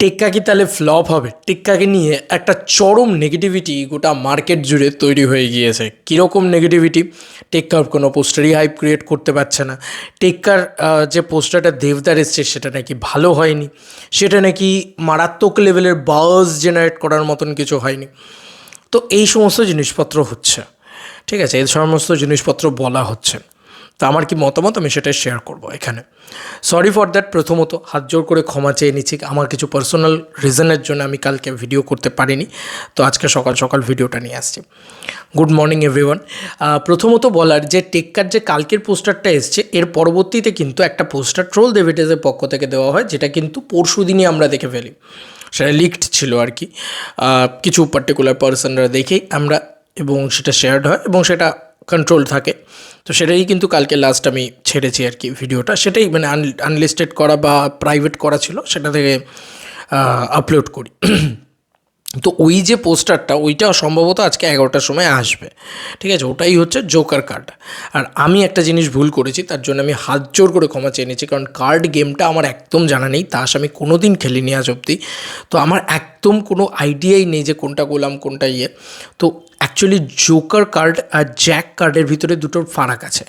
টেক্কা কি তাহলে ফ্লপ হবে? টেক্কাকে নিয়ে একটা চরম নেগেটিভিটি গোটা মার্কেট জুড়ে তৈরি হয়ে গিয়েছে। কীরকম নেগেটিভিটি? টেক্কার কোনো পোস্টারই হাইপ ক্রিয়েট করতে পারছে না। টেক্কার যে পোস্টারটা দেবদার এসছে সেটা নাকি ভালো হয়নি, সেটা নাকি মারাত্মক লেভেলের বাজ জেনারেট করার মতন কিছু হয়নি। তো এই সমস্ত জিনিসপত্র হচ্ছে, ঠিক আছে, এই সমস্ত জিনিসপত্র বলা হচ্ছে। তো আমার কি মতামত আমি সেটাই শেয়ার করব এখানে। সরি ফর দ্যাট, প্রথমত হাত জোর করে ক্ষমা চেয়ে নিচ্ছি, আমার কিছু পার্সোনাল রিজনের জন্য আমি কালকে ভিডিও করতে পারিনি। তো আজকে সকাল সকাল ভিডিওটা নিয়ে আসছি। Good morning everyone. প্রথমত বলার যে টেক্কার যে কালকের পোস্টারটা এসছে এর পরবর্তীতে কিন্তু একটা পোস্টার ট্রোল ডেভিডেসের পক্ষ থেকে দেওয়া হয়, যেটা কিন্তু পরশু দিনই আমরা দেখে ফেলি। সেটা লিকড ছিল আর কি, কিছু পার্টিকুলার পার্সনরা দেখেই আমরা, এবং সেটা শেয়ারড হয় এবং সেটা কন্ট্রোল থাকে। তো সেটাই কিন্তু কালকে লাস্ট আমি ছেড়েছি আর কি ভিডিওটা, সেটাই মানে আনলিস্টেড করা বা প্রাইভেট করা ছিল, সেটা থেকে আপলোড করি। তো ওই যে পোস্টারটা ওইটা সম্ভবত আজকে 11টার সময় আসবে, ঠিক আছে, ওটাই হচ্ছে জোকার কার্ড। আর আমি একটা জিনিস ভুল করেছি, তার জন্য আমি হাত জোর করে ক্ষমা চেয়ে নিয়েছি, কারণ কার্ড গেমটা আমার একদম জানা নেই, তাস আমি কোনো দিন খেলিনি আজ অবধি। তো আমার একদম কোনো আইডিয়াই নেই যে কোনটা গোলাম কোনটা ইয়ে। তো অ্যাকচুয়ালি জোকার কার্ড আর জ্যাক কার্ডের ভিতরে দুটোর ফারাক আছে।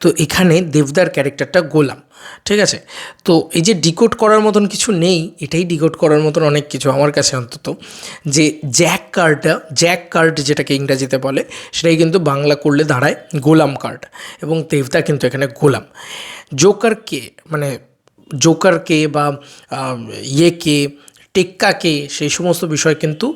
তো এখানে দেবদার ক্যারেক্টারটা গোলাম, ঠিক আছে। তো এই যে ডিকোড করার মতন কিছু নেই, এটাই ডিকোড করার মতন অনেক কিছু আমার কাছে অন্তত। যে জ্যাক কার্ড যেটাকে ইংরাজিতে বলে, সেটাই কিন্তু বাংলা করলে দাঁড়ায় গোলাম কার্ড, এবং দেবদা কিন্তু এখানে গোলাম। জোকারকে মানে জোকারকে বা ইয়েকে টেক্কাকে সেই সমস্ত বিষয় কিন্তু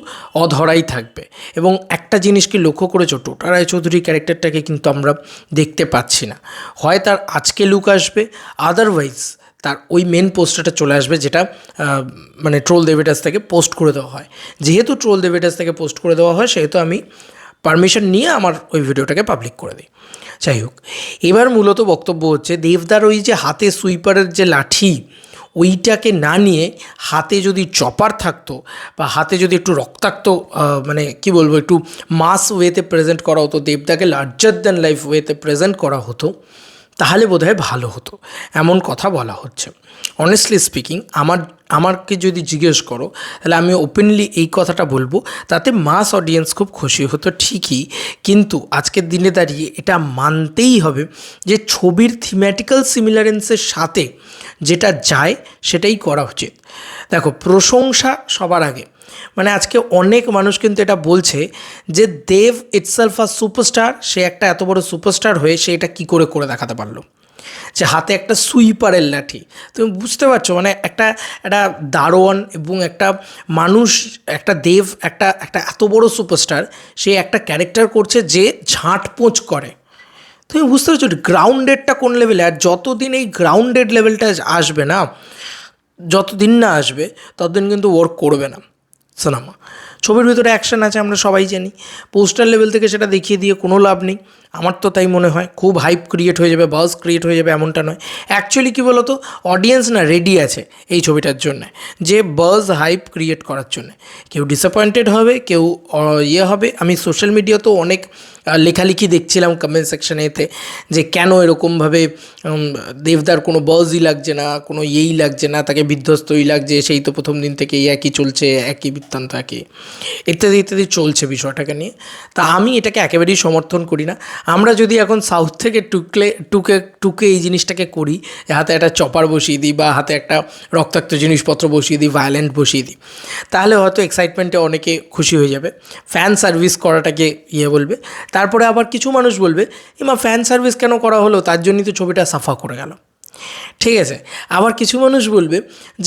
অধরাই থাকবে। এবং একটা জিনিস কি লক্ষ্য করেছো, টোটা রায়চৌধুরী ক্যারেক্টারটাকে কিন্তু আমরা দেখতে পাচ্ছি না। হয় তার আজকে লুক আসবে, আদারওয়াইজ তার ওই মেন পোস্টারটা চলে আসবে, যেটা মানে ট্রোল ডেভিডাস থেকে পোস্ট করে দেওয়া হয়। যেহেতু ট্রোল ডেভিডাস থেকে পোস্ট করে দেওয়া হয়, সেহেতু আমি পারমিশন নিয়ে আমার ওই ভিডিওটাকে পাবলিক করে দিই। যাই হোক, এবার মূলত বক্তব্য হচ্ছে দেবদার ওই যে হাতে সুইপারের যে লাঠি, ওইটাকে না নিয়ে হাতে যদি চপার থাকতো বা হাতে যদি একটু রক্তাক্ত মানে কি বলবো, একটু মাস ওয়েতে প্রেজেন্ট করা হতো, দেবদাকে লার্জার দ্যান লাইফ ওয়েতে প্রেজেন্ট করা হতো, তাহলে বোধহয় ভালো হতো, এমন কথা বলা হচ্ছে। অনেস্টলি স্পিকিং, আমাকে যদি জিজ্ঞেস করো তাহলে আমি ওপেনলি এই কথাটা বলবো, তাতে মাস অডিয়েন্স খুব খুশি হতো ঠিকই, কিন্তু আজকের দিনে দাঁড়িয়ে এটা মানতেই হবে যে ছবির থিম্যাটিক্যাল সিমিলারেন্সের সাথে যেটা যায় সেটাই করা উচিত। দেখো, প্রশংসা সবার আগে। মানে আজকে অনেক মানুষ কিন্তু এটা বলছে যে দেব ইটসেলফ আ সুপারস্টার, সে একটা এত বড় সুপারস্টার হয়ে সে এটা কী করে করে দেখাতে পারলো, যে হাতে একটা সুইপারের লাঠি। তুমি বুঝতে পারছো, মানে একটা একটা দারোয়ান এবং একটা মানুষ, একটা দেব, একটা একটা এত বড় সুপারস্টার, সে একটা ক্যারেক্টার করছে যে ঝাঁটপোঁচ করে। তুমি বুঝতে পারছো গ্রাউন্ডেডটা কোন লেভেলে। আর যতদিন এই গ্রাউন্ডেড লেভেলটা আসবে না, যতদিন না আসবে ততদিন কিন্তু ওয়ার্ক করবে না সিনেমা। ছবির ভিতরে অ্যাকশন আছে আমরা সবাই জানি, পোস্টার লেভেল থেকে সেটা দেখিয়ে দিয়ে কোনো লাভ নেই। আমার তো তাই মনে হয়, খুব হাইপ ক্রিয়েট হয়ে যাবে, বাজ ক্রিয়েট হয়ে যাবে এমনটা নয়। অ্যাকচুয়ালি কী বলো তো, অডিয়েন্স না রেডি আছে এই ছবিটার জন্যে, যে বাজ হাইপ ক্রিয়েট করার জন্যে। কেউ ডিসঅ্যাপয়েন্টেড হবে, কেউ ইয়ে হবে। আমি সোশ্যাল মিডিয়াতেও অনেক লেখালেখি দেখছিলাম কমেন্ট সেকশানেতে, যে কেন এরকমভাবে দেবদার কোনো বজই লাগছে না, কোনো ইয়েই লাগছে না, তাকে বিধ্বস্তই লাগছে, সেই তো প্রথম দিন থেকে এই একই চলছে, একই বৃত্তান্ত একই, ইত্যাদি ইত্যাদি চলছে বিষয়টাকে নিয়ে। তা আমি এটাকে একেবারেই সমর্থন করি না। আমরা যদি এখন সাউথ থেকে টুকে এই জিনিসটাকে করি, হাতে একটা চপার বসিয়ে দিই বা হাতে একটা রক্তাক্ত জিনিসপত্র বসিয়ে দিই, ভায়োলেন্ট বসিয়ে দিই, তাহলে হয়তো এক্সাইটমেন্টে অনেকে খুশি হয়ে যাবে, ফ্যান সার্ভিস করাটাকে ইয়ে বলবে। তারপরে আবার কিছু মানুষ বলবে, এমা ফ্যান সার্ভিস কেন করা হলো, তার জন্যই তো ছবিটা সাফা করে গেল, ঠিক আছে। আবার কিছু মানুষ বলবে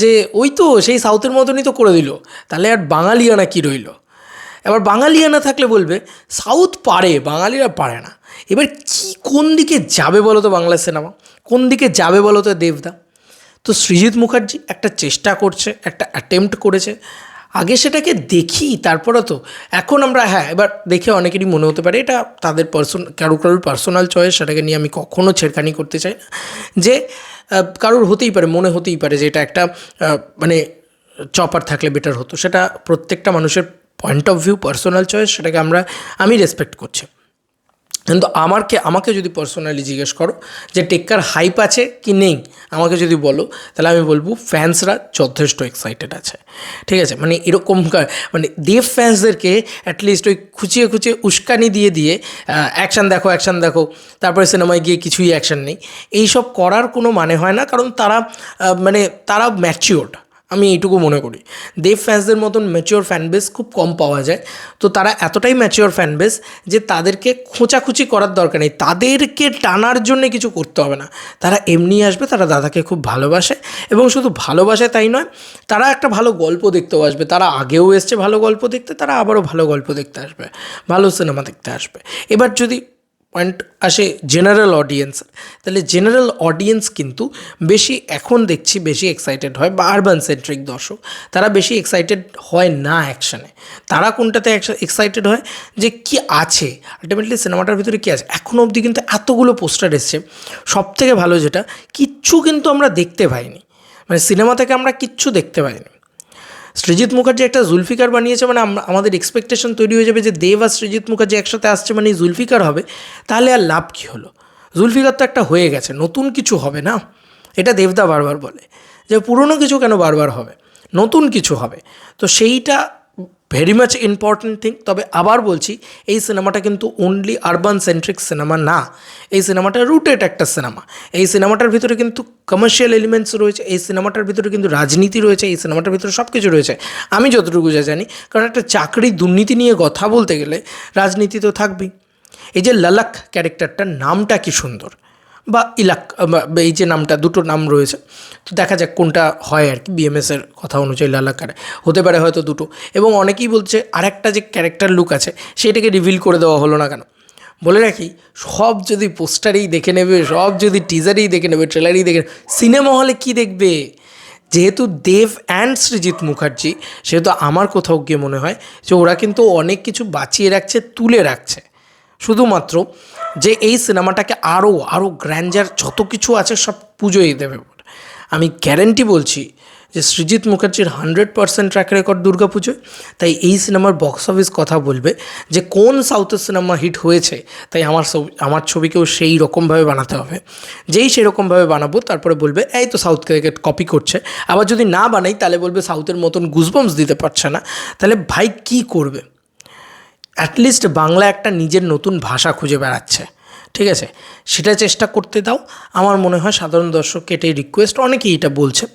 যে ওই তো সেই সাউথের মতনই তো করে দিল, তাহলে আর বাঙালিয়ানা কী রইল। এবার বাঙালিয়ানা থাকলে বলবে সাউথ পারে, বাঙালিরা পারে না। এবার কি কোন দিকে যাবে বলো তো বাংলা সিনেমা, কোন দিকে যাবে বলো তো দেবদা? তো সৃজিত মুখার্জি একটা চেষ্টা করছে, একটা অ্যাটেম্প্ট করেছে, আগে সেটাকে দেখি তারপরে তো। এখন আমরা হ্যাঁ, এবার দেখে অনেকেরই মনে হতে পারে এটা তাদের কারোর পার্সোনাল চয়েস, সেটাকে নিয়ে আমি কখনও ছেড়খানি করতে চাই না। যে কারোর হতেই পারে, মনে হতেই পারে যে এটা একটা মানে চপার থাকলে বেটার হতো, সেটা প্রত্যেকটা মানুষের point of view, personal choice, সেটাকে আমি রেসপেক্ট করছি। কিন্তু আমাকে যদি পার্সোনালি জিজ্ঞেস করো যে টেক্কার হাইপ আছে কি নেই, আমাকে যদি বলো, তাহলে আমি বলবো ফ্যান্সরা যথেষ্ট এক্সাইটেড আছে। ঠিক আছে, মানে এরকম মানে দেব ফ্যান্সদেরকে অ্যাটলিস্ট ওই খুঁচিয়ে খুঁচিয়ে উস্কানি দিয়ে দিয়ে অ্যাকশান দেখো অ্যাকশান দেখো, তারপরে সিনেমায় গিয়ে কিছুই অ্যাকশান নেই, এইসব করার কোনো মানে হয় না। কারণ তারা ম্যাচিওর্ড, আমি এইটুকু মনে করি। দেব ফ্যান্সদের মতন ম্যাচিওর ফ্যানবেস খুব কম পাওয়া যায়। তো তারা এতটাই ম্যাচিওর ফ্যানবেস যে তাদেরকে খোঁচাখুচি করার দরকার নেই, তাদেরকে টানার জন্য কিছু করতে হবে না। তারা এমনি আসবে, তারা দাদাকে খুব ভালোবাসে, এবং শুধু ভালোবাসে তাই নয়, তারা একটা ভালো গল্প দেখতেও আসবে। তারা আগেও এসছে ভালো গল্প দেখতে, তারা আবারও ভালো গল্প দেখতে আসবে, ভালো সিনেমা দেখতে আসবে। এবার যদি পয়েন্ট আসে জেনারেল অডিয়েন্স, তাহলে জেনারেল অডিয়েন্স কিন্তু এখন দেখছি বেশি এক্সাইটেড হয়, বা আরবান সেন্ট্রিক দর্শক, তারা বেশি এক্সাইটেড হয় না অ্যাকশানে। তারা কোনটাতে এক্সাইটেড হয় যে কি আছে আলটিমেটলি সিনেমাটার ভিতরে কী আছে। এখনও অবধি কিন্তু এতগুলো পোস্টার এসছে, সবথেকে ভালো যেটা, কিচ্ছু কিন্তু আমরা দেখতে পাইনি, মানে সিনেমা থেকে আমরা কিচ্ছু দেখতে পাইনি। সৃজিত মুখার্জি একটা জুলফিকার বানিয়েছে, মানে আমাদের এক্সপেকটেশন তৈরি হয়ে যাবে যে দেব আর সৃজিত মুখার্জি একসাথে আসছে মানে জুলফিকার হবে। তাহলে আর লাভ কী হলো? জুলফিকার তো একটা হয়ে গেছে, নতুন কিছু হবে না। এটা দেবদা বারবার বলে যে পুরনো কিছু কেন বারবার হবে, নতুন কিছু হবে। তো সেইটা ভেরি মাচ ইম্পর্ট্যান্ট থিং। তবে আবার বলছি, এই সিনেমাটা কিন্তু অনলি আরবান সেন্ট্রিক সিনেমা না, এই সিনেমাটা রুটেড একটা সিনেমা। এই সিনেমাটার ভিতরে কিন্তু কমার্শিয়াল এলিমেন্টস রয়েছে, এই সিনেমাটার ভিতরে কিন্তু রাজনীতি রয়েছে, এই সিনেমাটার ভিতরে সব কিছু রয়েছে আমি যতটুকু জানি। কারণ একটা চাকরি দুর্নীতি নিয়ে কথা বলতে গেলে রাজনীতি তো থাকবেই। এই যে লালাক ক্যারেক্টারটার নামটা কি সুন্দর, বা ইলাক, এই যে নামটা, দুটো নাম রয়েছে, তো দেখা যাক কোনটা হয় আর কি। বিএমএসের কথা অনুযায়ী লালাকারে হতে পারে হয়তো দুটো। এবং অনেকেই বলছে আরেকটা যে ক্যারেক্টার লুক আছে সেটাকে রিভিল করে দেওয়া হলো না কেন। বলে রাখি, সব যদি পোস্টারেই দেখে নেবে, সব যদি টিজারেই দেখে নেবে, ট্রেলারেই দেখে, সিনেমা হলে কী দেখবে? যেহেতু দেব অ্যান্ড সৃজিত মুখার্জি, সেহেতু আমার কোথাও গিয়ে মনে হয় যে ওরা কিন্তু অনেক কিছু বাঁচিয়ে রাখছে, তুলে রাখছে, শুধুমাত্র যে এই সিনেমাটাকে আরও গ্র্যান্ডার যত কিছু আছে সব পুজোই দেবে। আমি গ্যারেন্টি বলছি যে সৃজিত মুখার্জির 100% ট্র্যাক রেকর্ড দুর্গা পুজোয়। তাই এই সিনেমার বক্স অফিস কথা বলবে যে কোন সাউথের সিনেমা হিট হয়েছে, তাই আমার ছবিকেও সেই রকমভাবে বানাতে হবে। যেই সেরকমভাবে বানাবো তারপরে বলবে এই তো সাউথ থেকে কপি করছে। আবার যদি না বানাই তাহলে বলবে সাউথের মতন গুজবাম্পস দিতে পারছে না। তাহলে ভাই কী করবে? অ্যাটলিস্ট বাংলা একটা নিজের নতুন ভাষা খুঁজে বেড়াচ্ছে, ঠিক আছে, সেটা চেষ্টা করতে দাও। আমার মনে হয় সাধারণ দর্শককে এটাই রিকোয়েস্ট, অনেকেই এটা বলছে,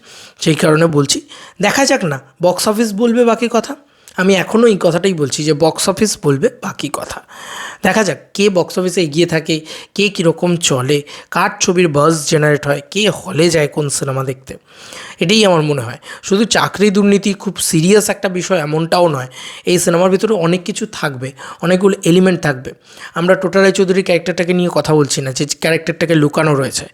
সেই কারণে বলছি দেখা যাক না, বক্স অফিস বলবে বাকি কথা। আমি এখনও এই কথাটাই বলছি যে বক্স অফিস বলবে বাকি কথা। দেখা যাক কে বক্স অফিসে এগিয়ে থাকে, কে কীরকম চলে, কার ছবির বাজ জেনারেট হয়, কে হলে যায় কোন সিনেমা দেখতে। এটাই আমার মনে হয়। শুধু চাকরি দুর্নীতি খুব সিরিয়াস একটা বিষয় এমনটাও নয়, এই সিনেমার ভিতরে অনেক কিছু থাকবে, অনেকগুলো এলিমেন্ট থাকবে। আমরা টোটা রায়চৌধুরীর ক্যারেক্টারটাকে নিয়ে কথা বলছি না, যে ক্যারেক্টারটাকে লুকানো রয়েছে।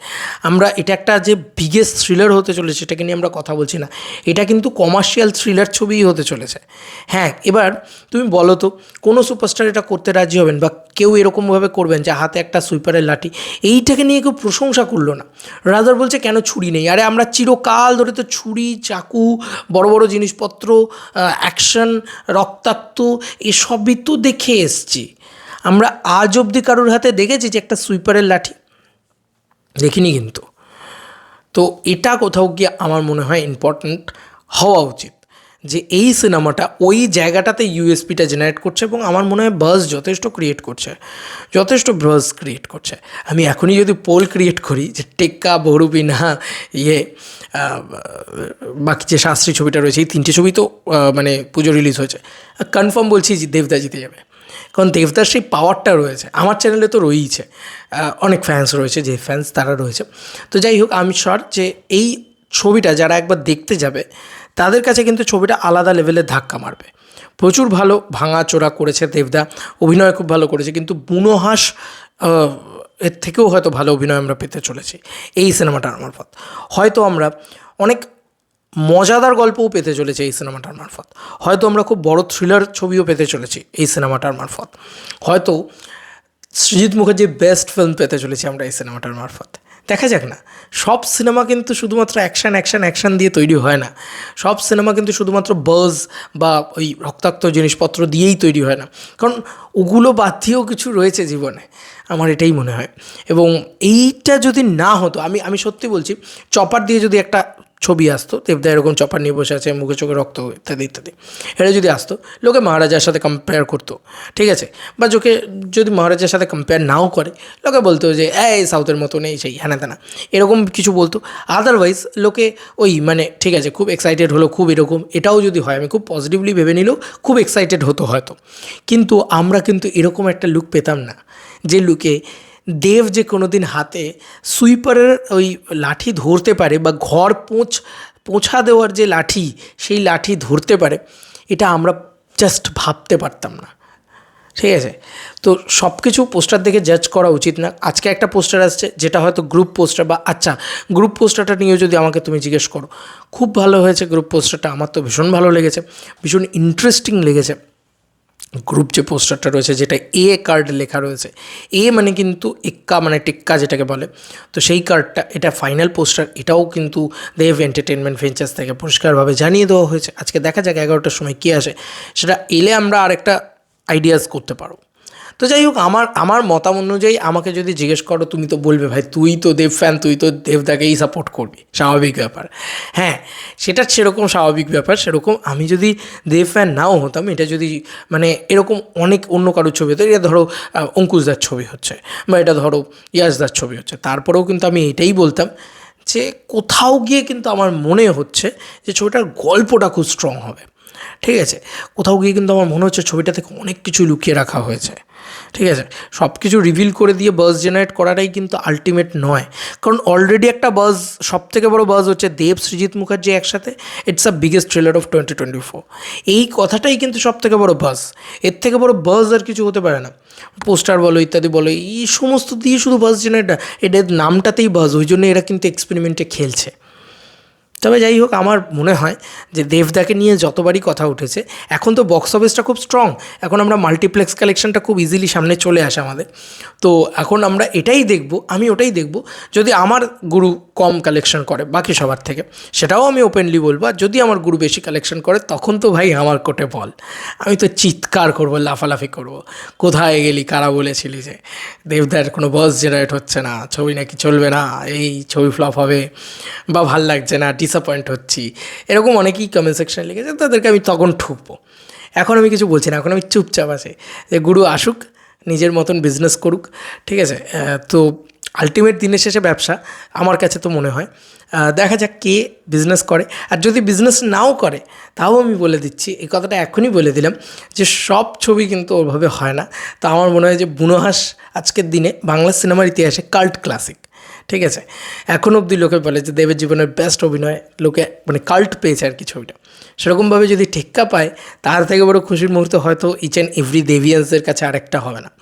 এটা একটা যে বিগেস্ট থ্রিলার হতে চলেছে সেটাকে নিয়ে আমরা কথা বলছি না, এটা কিন্তু কমার্শিয়াল থ্রিলার ছবিই হতে চলেছে। হ্যাঁ, এবার তুমি বলো তো কোনো সুপারস্টার এটা করতে রাজি হবেন, বা কেউ এরকমভাবে করবেন যে হাতে একটা সুইপারের লাঠি? এইটাকে নিয়ে কেউ প্রশংসা করলো না, রাদার বলছে কেন ছুরি নেই। আরে আমরা চিরকাল ধরে তো ছুরি, চাকু, বড় বড় জিনিসপত্র, অ্যাকশন, রক্তাক্ত এসবই তো দেখে এসছি। আমরা আজ অবধি কারোর হাতে দেখেছি যে একটা সুইপারের লাঠি? দেখিনি কিন্তু। তো এটা কোথাও গিয়ে আমার মনে হয় ইম্পর্ট্যান্ট হওয়া উচিত যে এই সিনেমাটা ওই জায়গাটাতে ইউএসপিটা জেনারেট করছে, এবং আমার মনে হয় বাজ যথেষ্ট ক্রিয়েট করছে, যথেষ্ট বাজ ক্রিয়েট করছে। আমি এখনই যদি পোল ক্রিয়েট করি যে টেক্কা, বহুরূপী না, বাকি যে শাস্ত্রী ছবিটা রয়েছে, এই তিনটে ছবি তো মানে পুজো রিলিজ হয়েছে, কনফার্ম বলছি যে দেবদা জিতে যাবে। কারণ দেবদার সেই পাওয়ারটা রয়েছে, আমার চ্যানেলে তো রয়েইছে, অনেক ফ্যান্স রয়েছে, যে ফ্যান্স তারা রয়েছে। তো যাই হোক, আমি শিওর যে এই ছবিটা যারা একবার দেখতে যাবে তাদের কাছে কিন্তু ছবিটা আলাদা লেভেলের ধাক্কা মারবে। প্রচুর ভালো ভাঙাচোরা করেছে দেবদা, অভিনয় খুব ভালো করেছে, কিন্তু বুনো হাঁস এর থেকেও হয়তো ভালো অভিনয় আমরা পেতে চলেছি এই সিনেমাটার মারফত। হয়তো আমরা অনেক মজাদার গল্পও পেতে চলেছে এই সিনেমাটার মারফত, হয়তো আমরা খুব বড় থ্রিলার ছবিও পেতে চলেছি এই সিনেমাটার মারফত, হয়তো সৃজিত মুখার্জির বেস্ট ফিল্ম পেতে চলেছি আমরা এই সিনেমাটার মারফত। দেখা যাক না, সব সিনেমা কিন্তু শুধুমাত্র অ্যাকশান অ্যাকশান অ্যাকশান দিয়ে তৈরি হয় না, সব সিনেমা কিন্তু শুধুমাত্র বাজ বা ওই রক্তাক্ত জিনিসপত্র দিয়েই তৈরি হয় না, কারণ ওগুলো বাদ দিয়েও কিছু রয়েছে জীবনে, আমার এটাই মনে হয়। এবং এইটা যদি না হতো, আমি আমি সত্যি বলছি, চপার দিয়ে যদি একটা ছবি আসতো, দেবদা এরকম চপার নিয়ে বসে আছে, মুখে চোখে রক্ত ইত্যাদি ইত্যাদি, এটা যদি আসতো, লোকে মহারাজার সাথে কম্পেয়ার করতো, ঠিক আছে, বা যদি মহারাজার সাথে কম্পেয়ার নাও করে, লোকে বলতো যে এই সাউথের মতো নেই, সেই হ্যানা তেনা এরকম কিছু বলতো। আদারওয়াইজ লোকে ওই মানে ঠিক আছে, খুব এক্সাইটেড হলো, খুব এরকম, এটাও যদি হয়, আমি খুব পজিটিভলি ভেবে নিলেও খুব এক্সাইটেড হতো হয়তো, কিন্তু আমরা কিন্তু এরকম একটা লুক পেতাম না, যে লুকে দেব যে কোনো দিন হাতে সুইপারের ওই লাঠি ধরতে পারে, বা ঘর পোঁছা দেওয়ার যে লাঠি, সেই লাঠি ধরতে পারে, এটা আমরা জাস্ট ভাবতে পারতাম না, ঠিক আছে। তো সব কিছু পোস্টার দেখে জাজ করা উচিত না। আজকে একটা পোস্টার আসছে যেটা হয়তো গ্রুপ পোস্টার, বা আচ্ছা গ্রুপ পোস্টারটা নিয়েও যদি আমাকে তুমি জিজ্ঞেস করো, খুব ভালো হয়েছে গ্রুপ পোস্টারটা, আমার তো ভীষণ ভালো লেগেছে, ভীষণ ইন্টারেস্টিং লেগেছে। গ্রুপ যে পোস্টারটা রয়েছে, যেটা এ কার্ড লেখা রয়েছে, এ মানে কিন্তু এক্কা মানে টেক্কা যেটাকে বলে, তো সেই কার্ডটা, এটা ফাইনাল পোস্টার, এটাও কিন্তু দেব এন্টারটেনমেন্ট ভেঞ্চার্স থেকে পরিষ্কারভাবে জানিয়ে দেওয়া হয়েছে। আজকে দেখা যাক 11টার সময় কী আসে, সেটা এলে আমরা আরেকটা আইডিয়াস করতে পারো। তো যাই হোক, আমার মতামত অনুযায়ী আমাকে যদি জিজ্ঞেস করো, তুমি তো বলবে ভাই তুই তো দেব ফ্যান, তুই তো দেবদাকেই সাপোর্ট করবি, স্বাভাবিক ব্যাপার। হ্যাঁ, সেটা সেরকম স্বাভাবিক ব্যাপার, সেরকম আমি যদি দেব ফ্যান নাও হতাম, এটা যদি মানে এরকম অনেক অন্য কারোর ছবি হতো, এটা ধরো অঙ্কুশদার ছবি হচ্ছে, বা এটা ধরো ইয়াসদার ছবি হচ্ছে, তারপরেও কিন্তু আমি এটাই বলতাম যে কোথাও গিয়ে কিন্তু আমার মনে হচ্ছে যে ছবিটার গল্পটা খুব স্ট্রং হবে, ঠিক আছে, কোথাও গিয়ে কিন্তু আমার মনে হচ্ছে ছবিটা থেকে অনেক কিছু লুকিয়ে রাখা হয়েছে, ঠিক আছে। সব কিছু রিভিল করে দিয়ে বাজ জেনারেট করাটাই কিন্তু আলটিমেট নয়, কারণ অলরেডি একটা বাজ, সবথেকে বড় বাজ হচ্ছে দেব সৃজিত মুখার্জি একসাথে, it's a biggest trailer of 2024, এই কথাটাই কিন্তু সবথেকে বড় বাজ, এর থেকে বড় বাজ আর কিছু হতে পারে না। পোস্টার বলো ইত্যাদি বলো, এই সমস্ত দিয়ে শুধু বাজ জেনারেট, এদের নামটাতেই বাজ, ওই জন্য এরা কিন্তু এক্সপেরিমেন্টে খেলছে। তবে যাই হোক, আমার মনে হয় যে দেবদাকে নিয়ে যতবারই কথা উঠেছে, এখন তো বক্স অফিসটা খুব স্ট্রং, এখন আমরা মাল্টিপ্লেক্স কালেকশনটা খুব ইজিলি সামনে চলে আসে আমাদের, তো এখন আমরা এটাই দেখব, আমি ওটাই দেখব, যদি আমার গুরু কম কালেকশন করে বাকি সবার থেকে, সেটাও আমি ওপেনলি বলবো, আর যদি আমার গুরু বেশি কালেকশন করে, তখন তো ভাই আমার কোটে বল, আমি তো চিৎকার করব, লাফালাফি করব, কোথায় গেলি, কারা বলেছিলি যে দেবদার কোনো বস জেনারেট হচ্ছে না, ছবি নাকি চলবে না, এই ছবি ফ্লপ হবে, বা ভাল লাগছে না, ডিসঅ্যাপয়েন্ট হচ্ছি, এরকম অনেকেই কমেন্ট সেকশনে লিখেছে, তাদেরকে আমি তখন ঠুকবো। এখন আমি কিছু বলছি না, এখন আমি চুপচাপ আছি যে গুরু আসুক, নিজের মতন বিজনেস করুক, ঠিক আছে। তো আলটিমেট দিনের শেষে ব্যবসা, আমার কাছে তো মনে হয় দেখা যাক কে বিজনেস করে, আর যদি বিজনেস নাও করে, তাও আমি বলে দিচ্ছি, এই কথাটা এখনই বলে দিলাম, যে সব ছবি কিন্তু ওভাবে হয় না। তো আমার মনে হয় যে বুনোহাস আজকের দিনে বাংলা সিনেমার ইতিহাসে কাল্ট ক্লাসিক, ঠিক আছে, এখন অবধি লোকে বলে যে দেবের জীবনের বেস্ট অভিনয়, লোকে মানে কাল্ট পেয়েছে আর কি ছবিটা, সেরকমভাবে যদি টেক্কা পায়, তার থেকে বড় খুশির মুহূর্ত হয়তো ইচ অ্যান্ড এভরি দেভিয়ান্সের কাছে আরেকটা হবে না।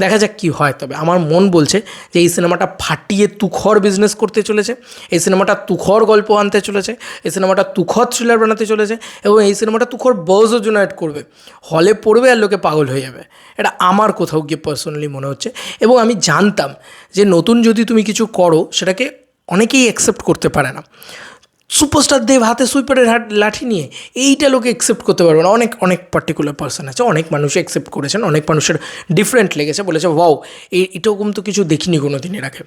দেখা যাক কী হয়। তবে আমার মন বলছে যে এই সিনেমাটা ফাটিয়ে তুখর বিজনেস করতে চলেছে, এই সিনেমাটা তুখর গল্প আনতে চলেছে, এই সিনেমাটা তুখর থ্রিলার বানাতে চলেছে, এবং এই সিনেমাটা তুখর বাজও জেনারেট করবে, হলে পড়বে আর লোকে পাগল হয়ে যাবে, এটা আমার কোথাও গিয়ে পার্সোনালি মনে হচ্ছে। এবং আমি জানতাম যে নতুন যদি তুমি কিছু করো, সেটাকে অনেকেই অ্যাকসেপ্ট করতে পারে না। সুপারস্টার দেব হাতে সুইপারের লাঠি নিয়ে, এইটা লোকে অ্যাকসেপ্ট করতে পারবে না। অনেক অনেক পার্টিকুলার পার্সন আছে, অনেক মানুষ অ্যাকসেপ্ট করেছেন, অনেক মানুষের ডিফারেন্ট লেগেছে, বলেছে ওয়াও, এরকম তো কিছু দেখিনি কোনো দিন এর আগে।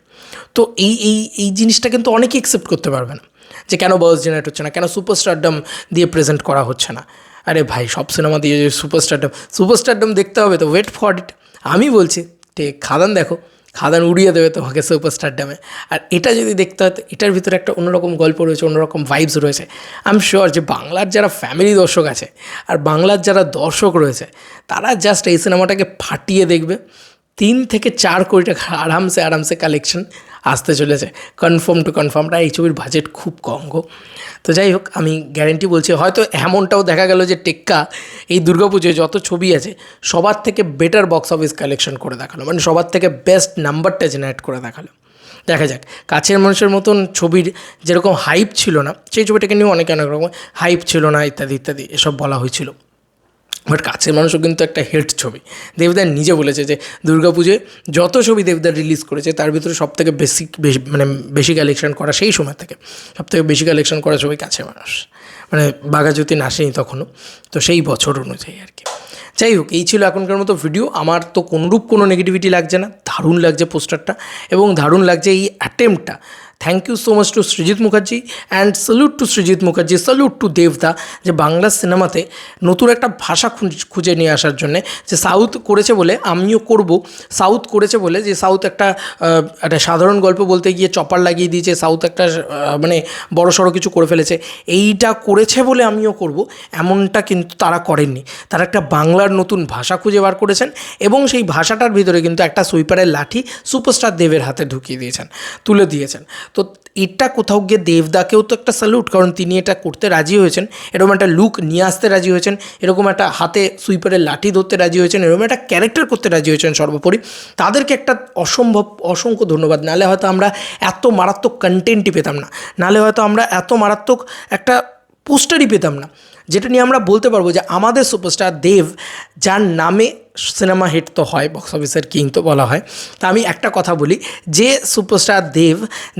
তো এই এই এই জিনিসটা কিন্তু অনেকেই অ্যাকসেপ্ট করতে পারবে না, যে কেন বাস জেনারেট হচ্ছে না, কেন সুপারস্টারডম দিয়ে প্রেজেন্ট করা হচ্ছে না। আরে ভাই, সব সিনেমা দিয়ে যে সুপারস্টারডম দেখতে হবে, তো ওয়েট ফর ইট। আমি বলছি খাদান দেখো, খাদান উড়িয়ে দেবে তোমাকে সুপারস্টারডমে। আর এটা যদি দেখতে হয়, এটার ভিতরে একটা অন্যরকম গল্প রয়েছে, অন্যরকম ভাইবস রয়েছে। আই এম শিওর যে বাংলার যারা ফ্যামিলি দর্শক আছে, আর বাংলার যারা দর্শক রয়েছে, তারা জাস্ট এই সিনেমাটাকে ফাটিয়ে দেখবে। 3 থেকে 4 কোটি টাকা আরামসে কালেকশন আসতে চলেছে, কনফার্ম টু কনফার্ম। এই ছবির বাজেট খুব কম গো। তো যাই হোক, আমি গ্যারেন্টি বলছি, হয়তো এমনটাও দেখা গেল যে টেক্কা এই দুর্গাপুজোয় যত ছবি আছে সবার থেকে বেটার বক্স অফিস কালেকশন করে দেখালো, মানে সবার থেকে বেস্ট নাম্বারটা জেনারেট করে দেখালো। দেখা যাক, কাছের মানুষের মতন ছবির যেরকম হাইপ ছিল না, সেই ছবিটাকে নিয়েও অনেক রকম হাইপ ছিল না, ইত্যাদি ইত্যাদি এসব বলা হয়েছিল। বাট কাছের মানুষও কিন্তু একটা হিট ছবি। দেবদার নিজে বলেছে যে দুর্গাপুজোয় যত ছবি দেবদার রিলিজ করেছে তার ভিতরে সবথেকে বেশি কালেকশন করা, সেই সময় থেকে সবথেকে বেশি কালেকশন করা ছবি কাছের মানুষ, মানে বাঘাযতীন আসেনি তখনও, তো সেই বছর অনুযায়ী আর কি। যাই হোক, এই ছিল এখনকার মতো ভিডিও। আমার তো কোনোরূপ কোনো নেগেটিভিটি লাগছে না, দারুণ লাগছে পোস্টারটা এবং দারুণ লাগছে এই অ্যাটেম্পটা। Thank you so much to Srijit Mukherjee and salute to Srijit Mukherjee, salute to দেবদা, যে বাংলা সিনেমাতে নতুন একটা ভাষা খুঁজে নিয়ে আসার জন্যে। যে সাউথ করেছে বলে আমিও করব, সাউথ করেছে বলে যে সাউথ একটা সাধারণ গল্প বলতে গিয়ে চপার লাগিয়ে দিয়েছে, সাউথ একটা মানে বড়সড় কিছু করে ফেলেছে, এইটা করেছে বলে আমিও করব, এমনটা কিন্তু তারা করেননি। তারা একটা বাংলার নতুন ভাষা খুঁজে বার করেছেন এবং সেই ভাষাটার ভিতরে কিন্তু একটা সুইপারের লাঠি সুপারস্টার দেবের হাতে ঢুকিয়ে দিয়েছেন, তুলে দিয়েছেন। তো এটা কোথাও গিয়ে দেবদাকেও তো একটা স্যালুট, কারণ তিনি এটা করতে রাজি হয়েছেন, এরকম একটা লুক নিয়ে আসতে রাজি হয়েছেন, এরকম একটা হাতে সুইপারের লাঠি ধরতে রাজি হয়েছেন, এরকম একটা ক্যারেক্টার করতে রাজি হয়েছেন। সর্বোপরি তাদেরকে একটা অসংখ্য ধন্যবাদ। নাহলে হয়তো আমরা এত মারাত্মক কন্টেন্টই পেতাম না, নাহলে হয়তো আমরা এত মারাত্মক একটা পোস্টারই পেতাম না, যেটা নিয়ে আমরা বলতে পারবো যে আমাদের সুপারস্টার দেব, যার নামে সিনেমা হিট তো হয়, বক্স অফিসের কিং তো বলা হয়। তা আমি একটা কথা বলি, যে সুপারস্টার দেব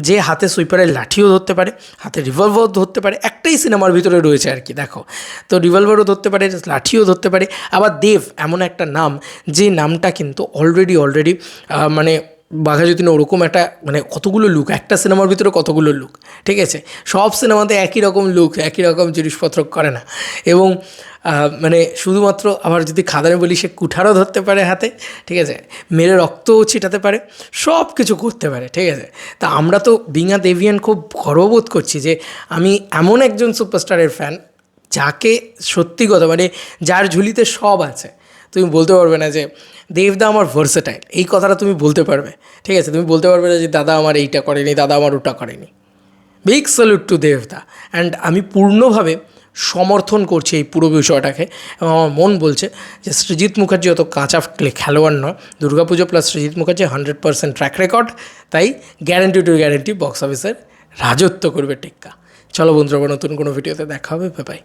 যে হাতে সুইপারের লাঠিও ধরতে পারে, হাতে রিভলভারও ধরতে পারে, একটাই সিনেমার ভিতরে রয়েছে আর কি, দেখো তো রিভলভারও ধরতে পারে, লাঠিও ধরতে পারে। আবার দেব এমন একটা নাম, যে নামটা কিন্তু অলরেডি মানে বাঘাযতীনে ওরকম একটা মানে কতগুলো লুক, একটা সিনেমার ভিতরে কতগুলো লুক, ঠিক আছে, সব সিনেমাতে একই রকম লুক, একই রকম জিনিসপত্র করে না। এবং মানে শুধুমাত্র আবার যদি খাদানে বলি, সে কুঠারও ধরতে পারে হাতে, ঠিক আছে, মেরে রক্তও ছিটাতে পারে, সব কিছু করতে পারে, ঠিক আছে। তা আমরা তো বিঙা দেবিয়ান খুব গর্ববোধ করছি যে আমি এমন একজন সুপারস্টারের ফ্যান, যাকে সত্যি কথা মানে যার ঝুলিতে সব আছে। তুমি বলতে পারবে না যে দেবদা আমার ভার্সেটাইল, এই কথাটা তুমি বলতে পারবে, ঠিক আছে, তুমি বলতে পারবে না যে দাদা আমার এইটা করেনি, দাদা আমার ওটা করেনি। বিগ স্যালুট টু দেবদা। অ্যান্ড আমি পূর্ণভাবে সমর্থন করছি এই পুরো বিষয়টাকে, এবং আমার মন বলছে যে সৃজিত মুখার্জি অত কাঁচা খেলোয়াড় নয়। Durga Puja plus Srijit Mukherjee 100% track record, তাই গ্যারেন্টি টু গ্যারেন্টি বক্স অফিসের রাজত্ব করবে টিক্কা। চলো বন্ধুরা, নতুন কোনো ভিডিওতে দেখা হবে, বাই বাই।